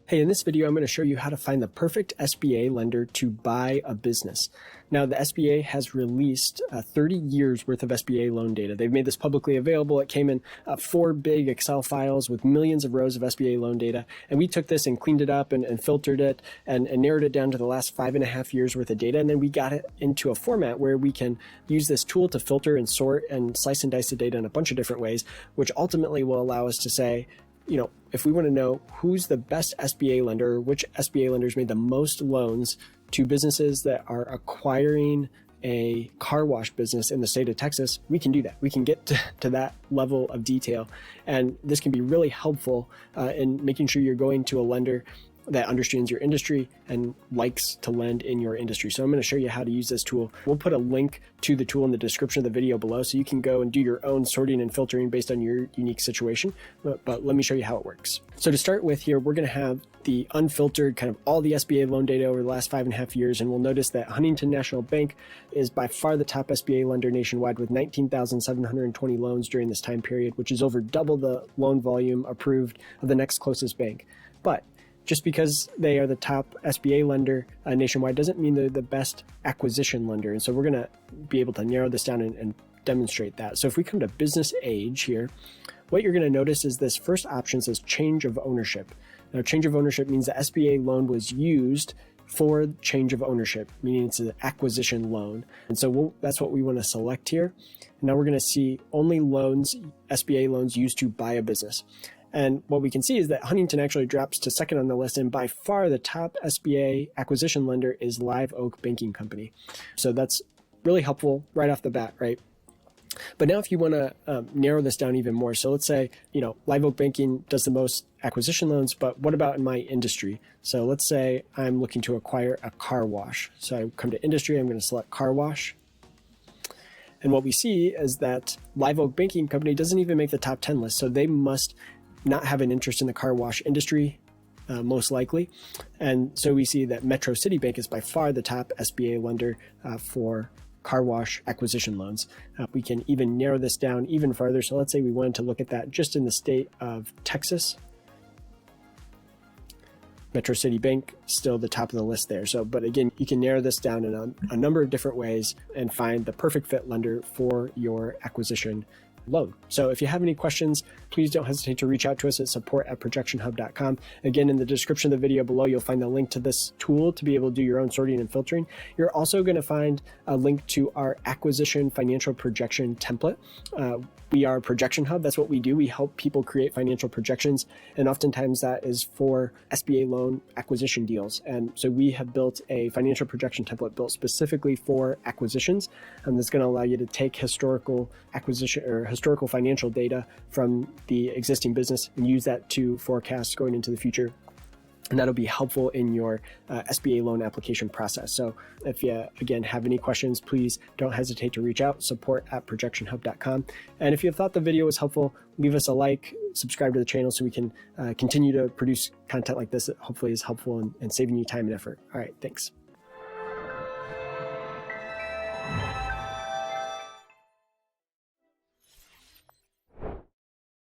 Hey, in this video, I'm going to show you how to find the perfect SBA lender to buy a business. Now, the SBA has released 30 years worth of SBA loan data. They've made this publicly available. It came in 4 big Excel files with millions of rows of SBA loan data. And we took this and cleaned it up and filtered it and narrowed it down to the last 5.5 years worth of data. And then we got it into a format where we can use this tool to filter and sort and slice and dice the data in a bunch of different ways, which ultimately will allow us to say, if we want to know who's the best SBA lender, which SBA lenders made the most loans to businesses that are acquiring a car wash business in the state of Texas, we can do that. We can get to that level of detail. And this can be really helpful in making sure you're going to a lender that understands your industry and likes to lend in your industry. So I'm going to show you how to use this tool. We'll put a link to the tool in the description of the video below so you can go and do your own sorting and filtering based on your unique situation. But let me show you how it works. So to start with here, we're going to have the unfiltered kind of all the SBA loan data over the last 5.5 years. And we'll notice that Huntington National Bank is by far the top SBA lender nationwide with 19,720 loans during this time period, which is over double the loan volume approved of the next closest bank. But just because they are the top SBA lender nationwide doesn't mean they're the best acquisition lender. And so we're going to be able to narrow this down and demonstrate that. So if we come to business age here, what you're going to notice is this first option says change of ownership. Now, change of ownership means the SBA loan was used for change of ownership, meaning it's an acquisition loan. And so that's what we want to select here. And now we're going to see only loans, SBA loans used to buy a business. And what we can see is that Huntington actually drops to second on the list, and by far the top SBA acquisition lender is Live Oak Banking Company. So that's really helpful right off the bat, right? But now if you want to narrow this down even more, so let's say, Live Oak Banking does the most acquisition loans, but what about in my industry? So let's say I'm looking to acquire a car wash. So I come to industry, I'm going to select car wash. And what we see is that Live Oak Banking Company doesn't even make the top 10 list. So they must not have an interest in the car wash industry, most likely. And so we see that Metro City Bank is by far the top SBA lender for car wash acquisition loans. We can even narrow this down even farther. So let's say we wanted to look at that just in the state of Texas. Metro City Bank, still the top of the list there. So, but again, you can narrow this down in a number of different ways and find the perfect fit lender for your acquisition loan. So if you have any questions, please don't hesitate to reach out to us at support@ProjectionHub.com. Again, in the description of the video below, you'll find the link to this tool to be able to do your own sorting and filtering. You're also going to find a link to our acquisition financial projection template. We are ProjectionHub. That's what we do. We help people create financial projections. And oftentimes that is for SBA loan acquisition deals. And so we have built a financial projection template built specifically for acquisitions. And that's going to allow you to take historical acquisition or historical financial data from the existing business and use that to forecast going into the future. And that'll be helpful in your SBA loan application process. So if you, again, have any questions, please don't hesitate to reach out, support@ProjectionHub.com. And if you thought the video was helpful, leave us a like, subscribe to the channel so we can continue to produce content like this that hopefully is helpful and saving you time and effort. All right, thanks.